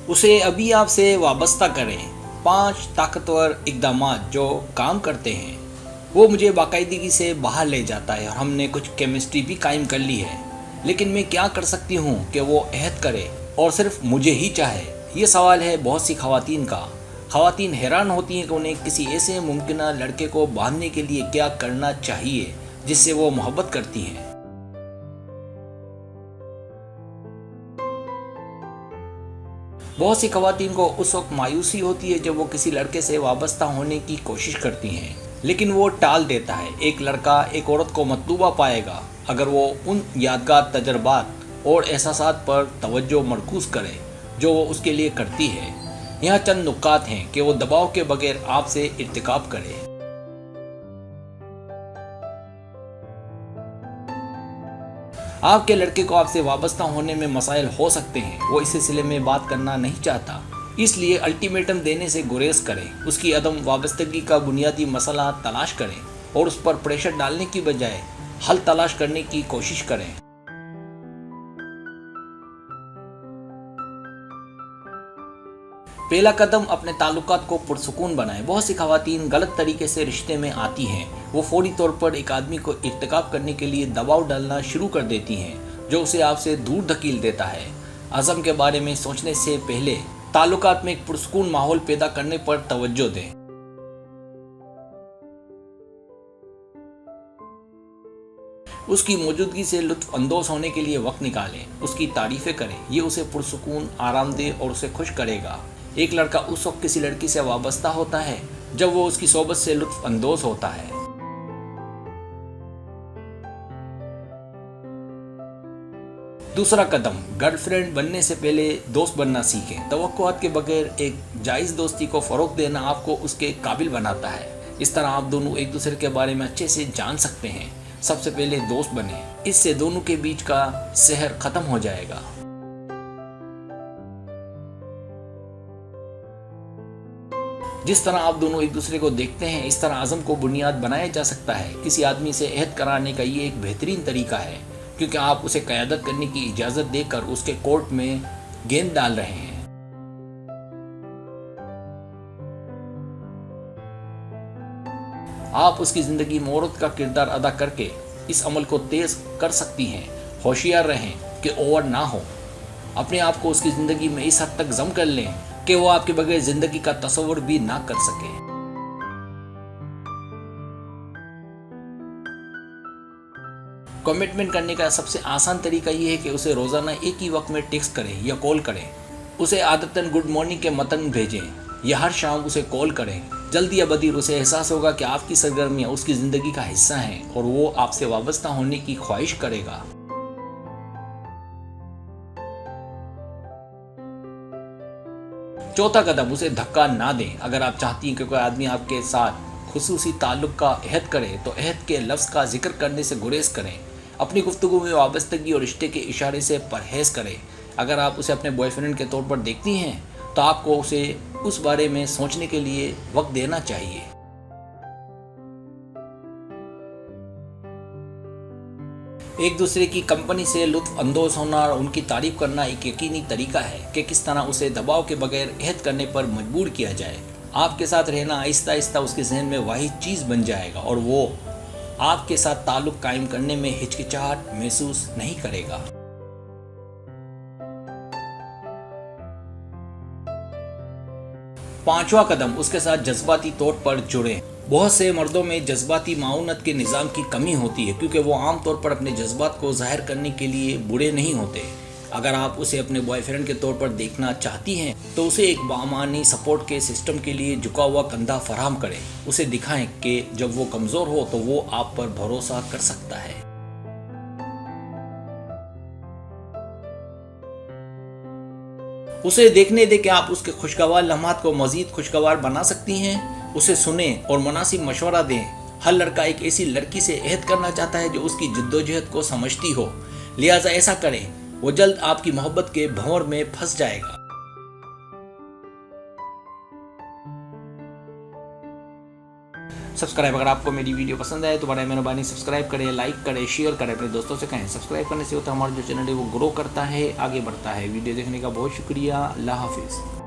उसे अभी आपसे वाबस्ता करें। 5 ताकतवर इकदामात जो काम करते हैं। वो मुझे बाकायदगी से बाहर ले जाता है और हमने कुछ केमिस्ट्री भी कायम कर ली है। लेकिन मैं क्या कर सकती हूँ कि वो अहद करे और सिर्फ मुझे ही चाहे? ये सवाल है बहुत सी खवातीन का। खवातीन हैरान होती हैं कि उन्हें किसी ऐसे मुमकिन लड़के को बांधने के लिए क्या करना चाहिए जिससे वो मोहब्बत करती हैं। बहुत सी खवातीन को उस वक्त मायूसी होती है जब वो किसी लड़के से वाबस्ता होने की कोशिश करती हैं, लेकिन वो टाल देता है। एक लड़का एक औरत को मतलूबा पाएगा अगर वो उन यादगार तजर्बात और एहसासात पर तवज्जो मरकूज करे जो वो उसके लिए करती है। यहाँ चंद नुकात हैं कि वो दबाव के बगैर आपसे इर्तिकाब करे। आपके लड़के को आपसे वाबस्ता होने में मसाइल हो सकते हैं। वो इस सिलसिले में बात करना नहीं चाहता, इसलिए अल्टीमेटम देने से गुरेज करें। उसकी अदम वाबस्तगी का बुनियादी मसला तलाश करें और उस पर प्रेशर डालने की बजाय हल तलाश करने की कोशिश करें। पहला कदम अपने ताल्लुकात को पुरसुकून बनाएं। बहुत सी खवातीन गलत तरीके से रिश्ते में आती हैं। वो फौरी तौर पर एक आदमी को इर्तिकाब करने के लिए दबाव डालना शुरू कर देती हैं जो उसे आपसे दूर धकेल देता है। अज़म के बारे में सोचने से पहले ताल्लुकात में एक पुरसुकून माहौल पैदा करने पर तवज्जो दें। उसकी मौजूदगी से लुत्फ अंदोज होने के लिए वक्त निकालें। उसकी तारीफें करें। ये उसे पुरसुकून, आरामदेह और उसे खुश करेगा। एक लड़का उस वक्त किसी लड़की से वाबस्ता होता है जब वो उसकी सोबत से लुत्फ अंदोज होता है। दूसरा कदम, गर्लफ्रेंड बनने से पहले दोस्त बनना सीखें। तवक्कुआत के बगैर एक जायज़ दोस्ती को फ़रोग़ देना आपको उसके काबिल बनाता है। इस तरह आप दोनों एक दूसरे के बारे में अच्छे से जान सकते हैं। सबसे पहले दोस्त बने, इससे दोनों के बीच का सहर ख़त्म हो जाएगा। जिस तरह आप दोनों एक दूसरे को देखते हैं इस तरह आज़म को बुनियाद बनाया जा सकता है। किसी आदमी से अहद कराने का ये एक बेहतरीन तरीका है क्योंकि आप उसे क़यादत करने की इजाज़त देकर उसके कोर्ट में गेंद डाल रहे हैं। आप उसकी ज़िंदगी में औरत का किरदार अदा करके इस अमल को तेज़ कर सकती हैं। होशियार रहें कि ओवर ना हो। अपने आप को उसकी ज़िंदगी में इस हद तक जम कर लें कि वो आपके बगैर ज़िंदगी का तस्वुर भी ना कर सके। कमिटमेंट करने का सबसे आसान तरीका ये है कि उसे रोज़ाना एक ही वक्त में टेक्स्ट करें या कॉल करें। उसे आदतन गुड मॉर्निंग के मतन भेजें या हर शाम उसे कॉल करें। जल्दी या बदीर उसे एहसास होगा कि आपकी सरगर्मियाँ उसकी ज़िंदगी का हिस्सा हैं और वो आपसे वाबस्ता होने की ख्वाहिश करेगा। चौथा कदम, उसे धक्का ना दें। अगर आप चाहती हैं कि कोई आदमी आपके साथ खुसूसी ताल्लुक़ का अहद करे तो अहद के लफ्ज़ का जिक्र करने से गुरेज करें। अपनी गुफ्तगू में वाबस्तगी और रिश्ते के इशारे से परहेज़ करें। अगर आप उसे अपने बॉयफ्रेंड के तौर पर देखती हैं तो आपको उसे उस बारे में सोचने के लिए वक्त देना चाहिए। एक दूसरे की कंपनी से लुत्फ अंदोज होना और उनकी तारीफ करना एक यकीनी तरीका है कि किस तरह उसे दबाव के बगैर अहद करने पर मजबूर किया जाए। आपके साथ रहना आहिस्ता आहिस्ता उसके जहन में वाहिद चीज़ बन जाएगा और वो आपके साथ ताल्लुक़ कायम करने में हिचकिचाहट महसूस नहीं करेगा। पांचवा कदम, उसके साथ जज्बाती तौर पर जुड़ें। बहुत से मर्दों में जज्बाती माऊनत के निज़ाम की कमी होती है क्योंकि वो आम तौर पर अपने जज्बात को ज़ाहिर करने के लिए बूढ़े नहीं होते। अगर आप उसे अपने बॉयफ्रेंड के तौर पर देखना चाहती हैं तो उसे एक बामानी सपोर्ट के सिस्टम के लिए झुका हुआ कंधा फराहम करें। उसे दिखाएं कि जब वो कमज़ोर हो तो वो आप पर भरोसा कर सकता है। उसे देखने दे कि आप उसके खुशगवार लम्हात को मज़ीद खुशगवार बना सकती हैं। उसे सुने और मुनासिब मशवरा दें। हर लड़का एक ऐसी लड़की से अहद करना चाहता है जो उसकी जद्दोजहद को समझती हो, लिहाजा ऐसा करें। वो जल्द आपकी मोहब्बत के भंवर में फंस जाएगा। सब्सक्राइब अगर आपको मेरी वीडियो पसंद आए तो बड़ा मेहरबानी सब्सक्राइब करें, लाइक करें, शेयर करें, अपने दोस्तों से कहें। सब्सक्राइब करने से होता है हमारा जो चैनल है वो ग्रो करता है, आगे बढ़ता है। वीडियो देखने का बहुत शुक्रिया। अल्लाह हाफिज़।